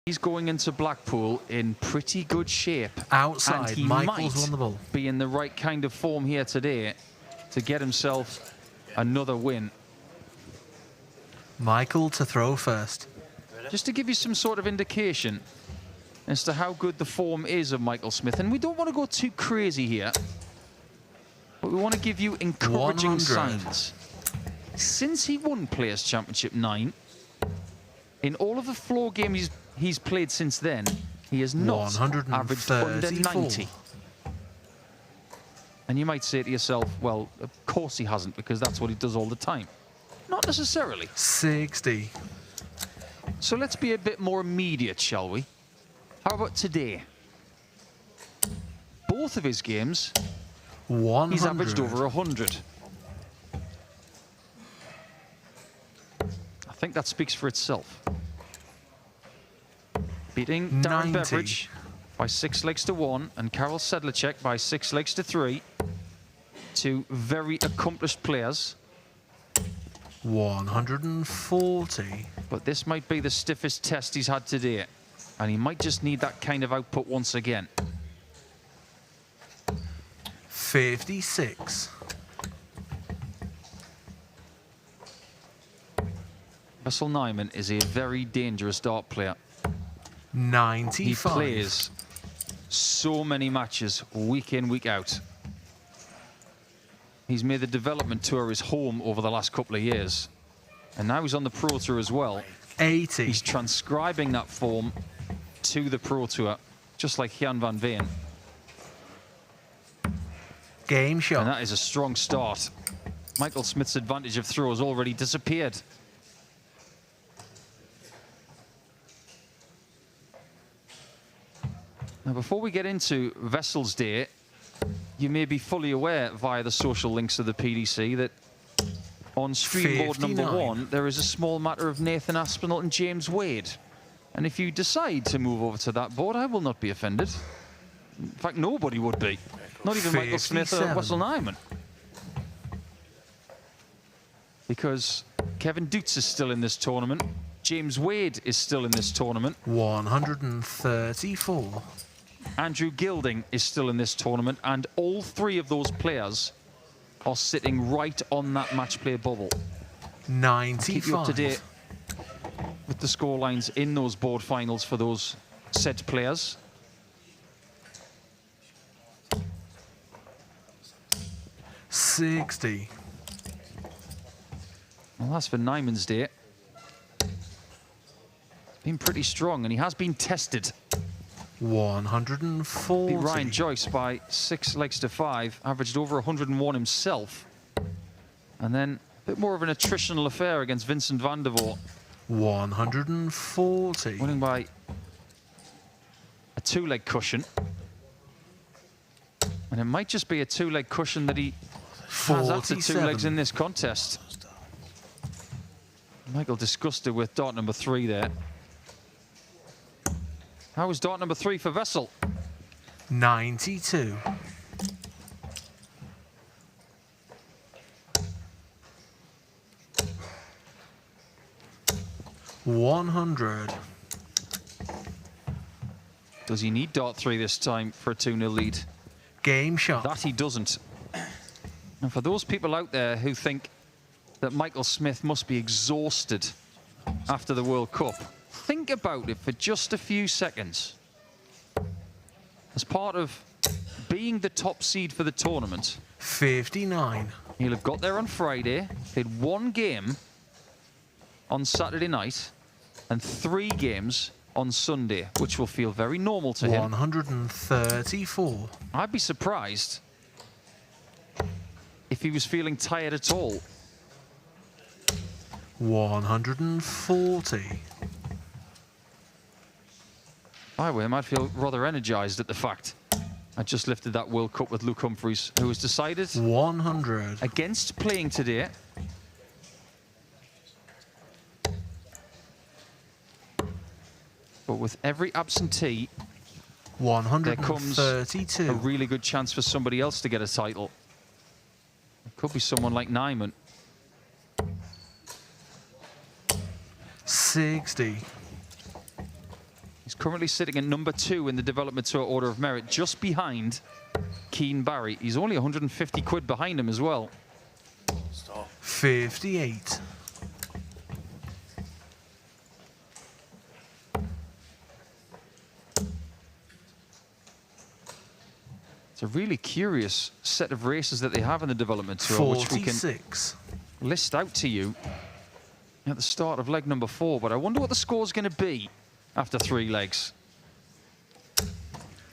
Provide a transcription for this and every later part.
He's going into Blackpool in pretty good shape. Outside, and he Michael's might won the ball. be in the right kind of form here today to get himself another win. Michael to throw first. Just to give you some sort of indication as to how good the form is of Michael Smith. And we don't want to go too crazy here, but we want to give you encouraging 100. signs. Since he won Players' Championship 9, in all of the floor games he's played since then, he has not averaged under 90. And you might say to yourself, well, of course he hasn't, because that's what he does all the time. Not necessarily. 60. So let's be a bit more immediate, shall we? How about today? Both of his games, 100. he's averaged over 100. I think that speaks for itself. Beating Darren 90. Beveridge by 6 legs to 1 and Karel Sedlacek by 6 legs to 3. Two very accomplished players. 140. But this might be the stiffest test he's had today. And he might just need that kind of output once again. 56. Russell Nijman is a very dangerous dart player. 95. He plays so many matches week in, week out. He's made the development tour his home over the last couple of years. And now he's on the Pro Tour as well. 80. He's transcribing that form to the Pro Tour, just like Jan van Veen. Game shot. And that is a strong start. Michael Smith's advantage of throw has already disappeared. Now, before we get into Wessel's day, you may be fully aware via the social links of the PDC that on stream board number 1, there is a small matter of Nathan Aspinall and James Wade. And if you decide to move over to that board, I will not be offended. In fact, nobody would be. Not even Michael Smith or Wesley Nijman. Because Kevin Dutz is still in this tournament. James Wade is still in this tournament. 134. Andrew Gilding is still in this tournament, and all 3 of those players are sitting right on that match play bubble. 95. Keep you up to date with the scorelines in those board finals for those said players. $60. Well, that's for Nijman's day. Been pretty strong, and he has been tested. 140. Beat Ryan Joyce by 6 legs to 5, averaged over 101 himself. And then a bit more of an attritional affair against Vincent van der Voort. 140. Winning by a 2-leg cushion. And it might just be a 2-leg cushion that he has after 2 legs in this contest. Michael disgusted with dart number 3 there. How was dart number 3 for Wessel? 92. $100. Does he need dart 3 this time for a 2-0 lead? Game shot. That he doesn't. And for those people out there who think that Michael Smith must be exhausted after the World Cup, think about it for just a few seconds. As part of being the top seed for the tournament, 59. he'll have got there on Friday, played 1 game on Saturday night, and 3 games on Sunday, which will feel very normal to him. 134. I'd be surprised if he was feeling tired at all. 140. By the way, I might feel rather energised at the fact I just lifted that World Cup with Luke Humphreys, who has decided 100. against playing today. But with every absentee, there comes 132. a really good chance for somebody else to get a title. It could be someone like Nijman. 60. He's currently sitting at number 2 in the Development Tour Order of Merit, just behind Keen Barry. He's only 150 quid behind him as well. 58. It's a really curious set of races that they have in the Development Tour, which we can list out to you at the start of leg number 4. But I wonder what the score's going to be after 3 legs.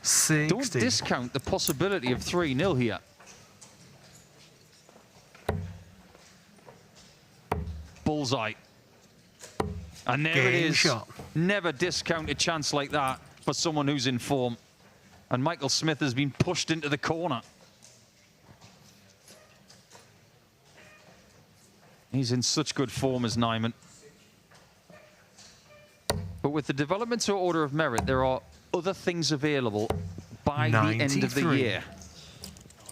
60. Don't discount the possibility of 3-0 here. Bullseye. And there it is. Shot. Never discount a chance like that for someone who's in form. And Michael Smith has been pushed into the corner. He's in such good form as Nijman. But with the Development Tour Order of Merit, there are other things available by 93. The end of the year.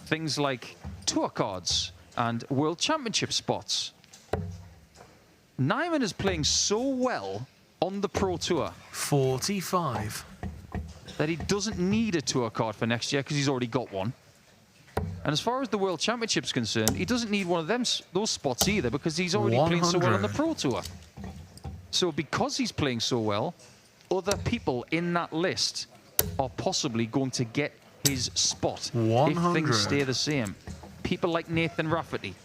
Things like tour cards and World Championship spots. Nijman is playing so well on the Pro Tour 45. that he doesn't need a tour card for next year because he's already got one. And as far as the World Championship's concerned, he doesn't need one of those spots either because he's already 100. playing so well on the Pro Tour. So because he's playing so well, other people in that list are possibly going to get his spot 100. if things stay the same. People like Nathan Rafferty,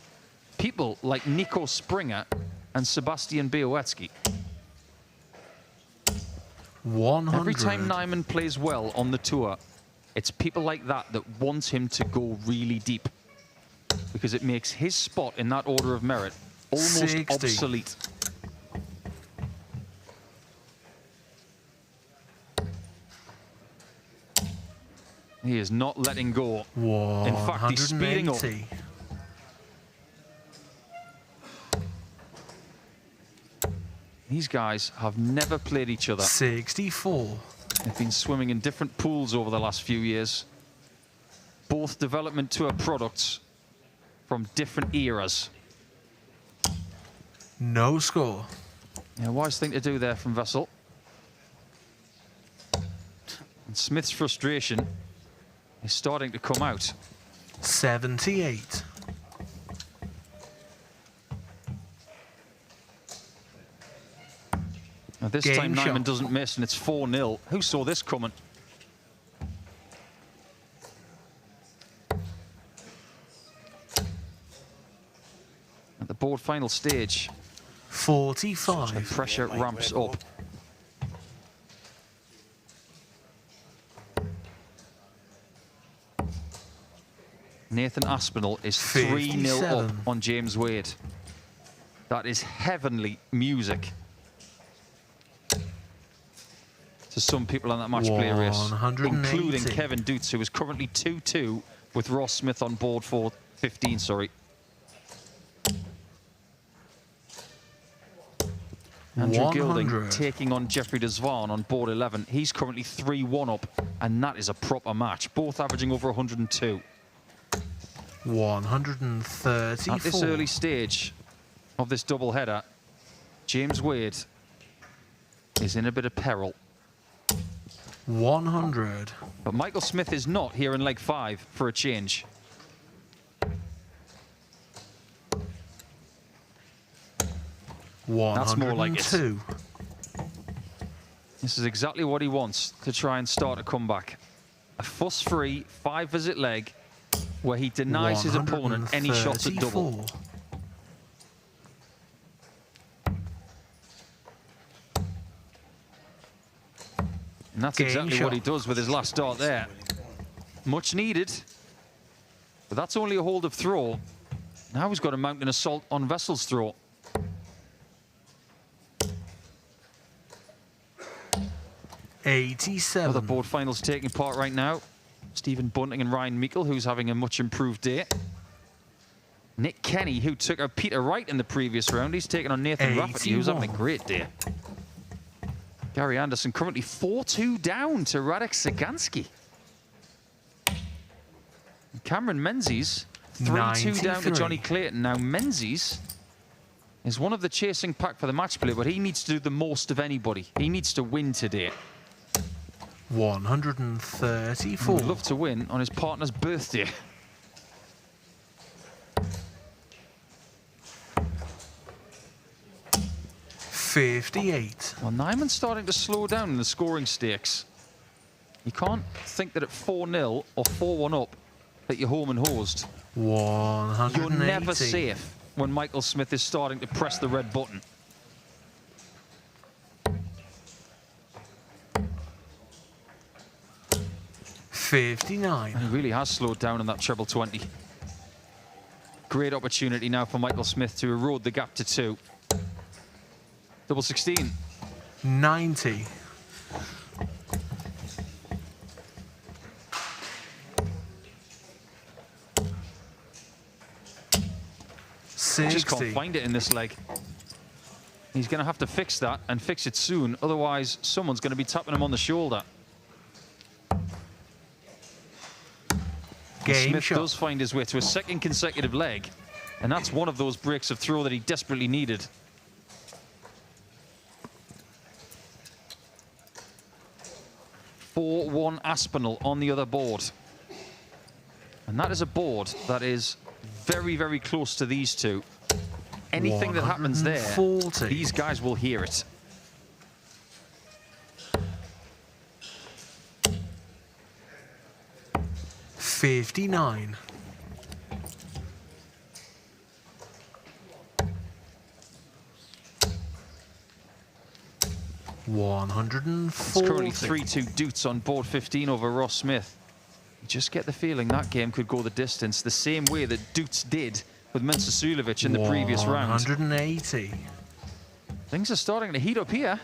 people like Nico Springer and Sebastian Białowski. 100. Every time Nijman plays well on the tour, it's people like that that want him to go really deep because it makes his spot in that order of merit almost 60. obsolete. He is not letting go. In fact, he's speeding up. These guys have never played each other. 64. They've been swimming in different pools over the last few years. Both Development Tour products from different eras. No score. Yeah, wise thing to do there from Wessel. And Smith's frustration is starting to come out. 78. Now this time Nijman doesn't miss and it's 4-0. Who saw this coming? At the board final stage, 45. the pressure ramps up. Nathan Aspinall is 3-0 up on James Wade. That is heavenly music to some people on that match play race, including Kevin Dutz, who is currently 2-2 with Ross Smith on board for 15, sorry. Andrew 100. Gilding taking on Jeffrey Desvan on board 11. He's currently 3-1 up, and that is a proper match, both averaging over 102. 134. At this early stage of this doubleheader, James Wade is in a bit of peril. 100. But Michael Smith is not here in leg 5 for a change. That's more like it. This is exactly what he wants to try and start a comeback. A fuss-free 5-visit leg where he denies his opponent any shots at double. And that's exactly what he does with his last start there. Much needed. But that's only a hold of throw. Now he's got to mount an assault on Wessel's throw. Other board finals taking part right now. Stephen Bunting and Ryan Meikle, who's having a much improved day. Nick Kenny, who took out Peter Wright in the previous round. He's taking on Nathan Rafferty, who's having a great day. Gary Anderson currently 4-2 down to Radek Sagansky. Cameron Menzies 3-2 down to Johnny Clayton. Now Menzies is one of the chasing pack for the match play, but he needs to do the most of anybody. He needs to win today. 134. Would love to win on his partner's birthday. $58. Well, Nijman's starting to slow down in the scoring stakes. You can't think that at 4-0 or 4-1 up that you're home and hosed. 180. You're never safe when Michael Smith is starting to press the red button. $59. And he really has slowed down in that treble 20. Great opportunity now for Michael Smith to erode the gap to 2. Double 16. 90. Just can't find it in this leg. He's going to have to fix that and fix it soon. Otherwise, someone's going to be tapping him on the shoulder. Smith does find his way to a second consecutive leg. And that's one of those breaks of throw that he desperately needed. (4-1) Aspinall on the other board. And that is a board that is very, very close to these two. Anything that happens there, these guys will hear it. $59. It's currently 3-2 Doots on board 15 over Ross Smith. You just get the feeling that game could go the distance the same way that Doots did with Mensah in the previous round. 180. Things are starting to heat up here.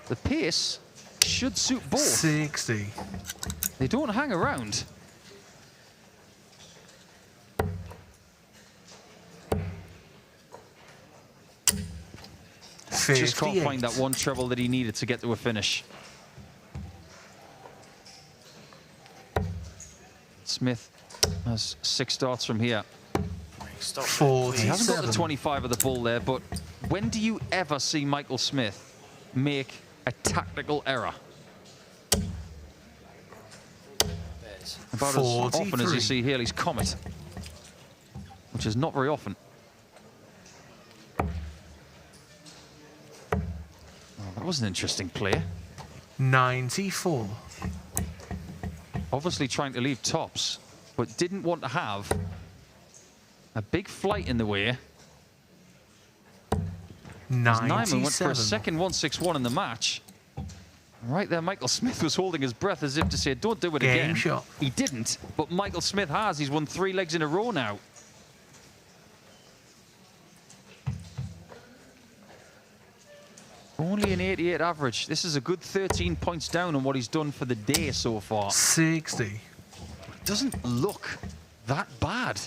The pace should suit both. 60. They don't hang around. Just can't find that one treble that he needed to get to a finish. Smith has 6 starts from here. 47. He hasn't got the 25 of the bull there, but when do you ever see Michael Smith make a tactical error? About as often as you see Haley's Comet, which is not very often. Oh, that was an interesting play. 94. Obviously trying to leave tops, but didn't want to have a big flight in the way. 97. Nijman went for a second 161 in the match. Right there, Michael Smith was holding his breath as if to say, don't do it again. Shot. He didn't, but Michael Smith has. He's won 3 legs in a row now. Only an 88 average. This is a good 13 points down on what he's done for the day so far. 60. It doesn't look that bad.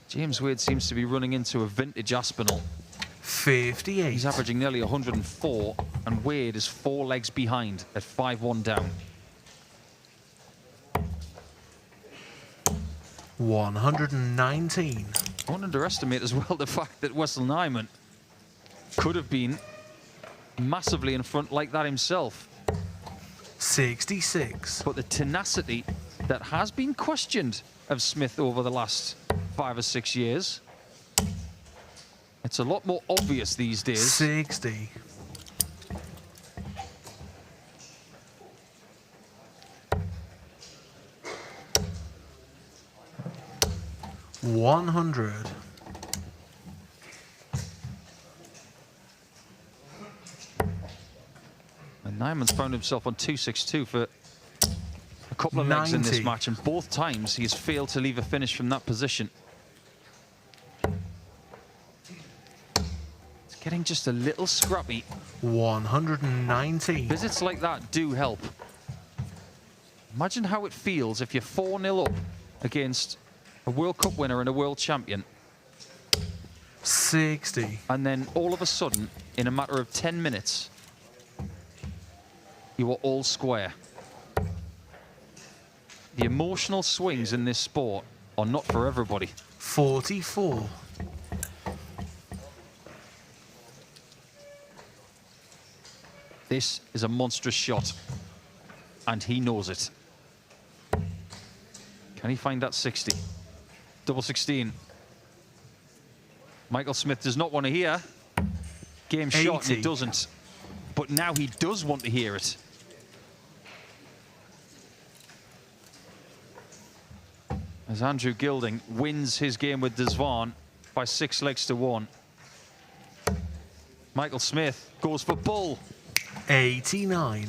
James Wade seems to be running into a vintage Aspinall. 58. He's averaging nearly 104, and Wade is 4 legs behind at 5-1 down. 119. Don't underestimate as well the fact that Wesley Nijman could have been massively in front like that himself. 66. But the tenacity that has been questioned of Smith over the last 5 or 6 years, it's a lot more obvious these days. 60. 100. And Nijman's found himself on 262 for a couple of legs in this match, and both times he has failed to leave a finish from that position. It's getting just a little scrappy. 119. Visits like that do help. Imagine how it feels if you're 4-0 up against a World Cup winner and a world champion. 60. And then all of a sudden, in a matter of 10 minutes, you are all square. The emotional swings in this sport are not for everybody. 44. This is a monstrous shot, and he knows it. Can he find that 60? Double 16. Michael Smith does not want to hear. Game shot, and it doesn't. But now he does want to hear it. As Andrew Gilding wins his game with Desvaughn by 6 legs to 1. Michael Smith goes for bull. 89.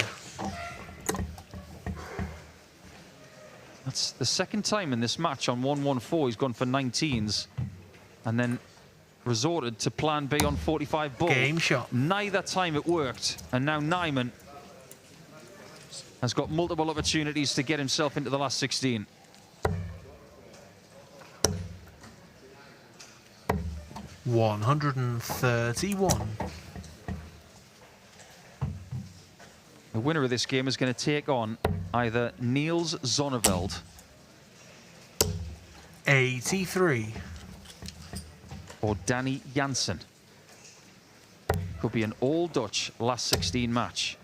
That's the second time in this match on 114 he's gone for 19s and then resorted to plan B on 45 bull. Game shot. Neither time it worked, and now Nijman has got multiple opportunities to get himself into the last 16. $131. The winner of this game is going to take on either Niels Zonneveld 83. or Danny Jansen. Could be an all-Dutch last 16 match.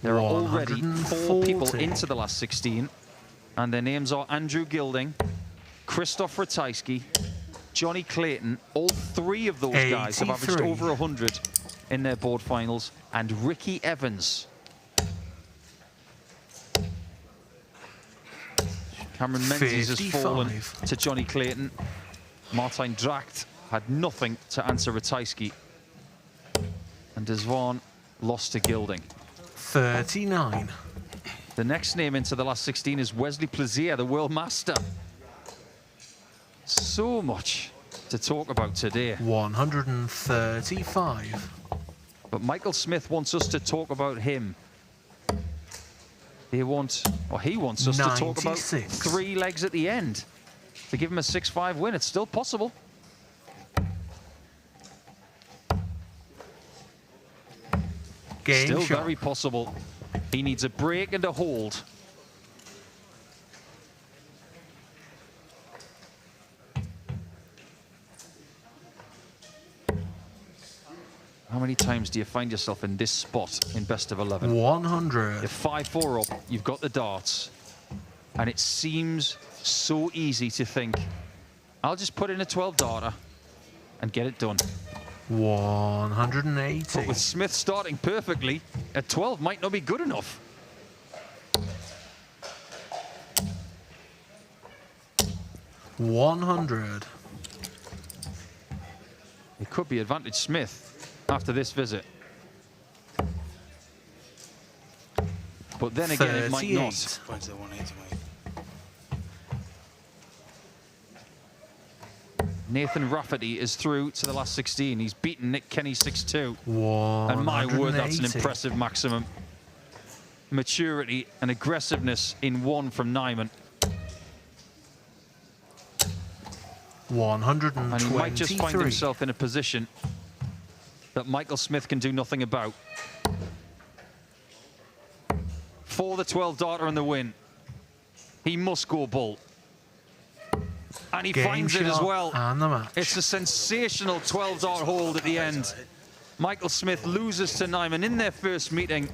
There are already 4 people into the last 16, and their names are Andrew Gilding, Christoph Ratajski, Johnny Clayton. All 3 of those guys have averaged over 100 in their board finals, and Ricky Evans. Cameron Menzies has fallen to Johnny Clayton. Martijn Dracht had nothing to answer Ratajski. And Desvaughn lost to Gilding. 39. The next name into the last 16 is Wesley Plaisir, the world master. So much to talk about today. 135. But Michael Smith wants us to talk about him. He wants us to talk about 3 legs at the end to give him a 6-5 win. It's still possible. Still very possible. He needs a break and a hold. How many times do you find yourself in this spot in best of 11? 100. You're 5-4 up, you've got the darts, and it seems so easy to think, I'll just put in a 12-darter and get it done. 180. But with Smith starting perfectly, a 12 might not be good enough. $100. It could be advantage Smith after this visit. But then again, it might not. Nathan Rafferty is through to the last 16. He's beaten Nick Kenny 6-2. And my word, that's an impressive maximum. Maturity and aggressiveness in one from Nijman. 123. And he might just find himself in a position that Michael Smith can do nothing about. For the 12-darter and the win, he must go bull. And he finds it as well. It's a sensational 12-dart hold at the end. Michael Smith loses to Nijman in their first meeting.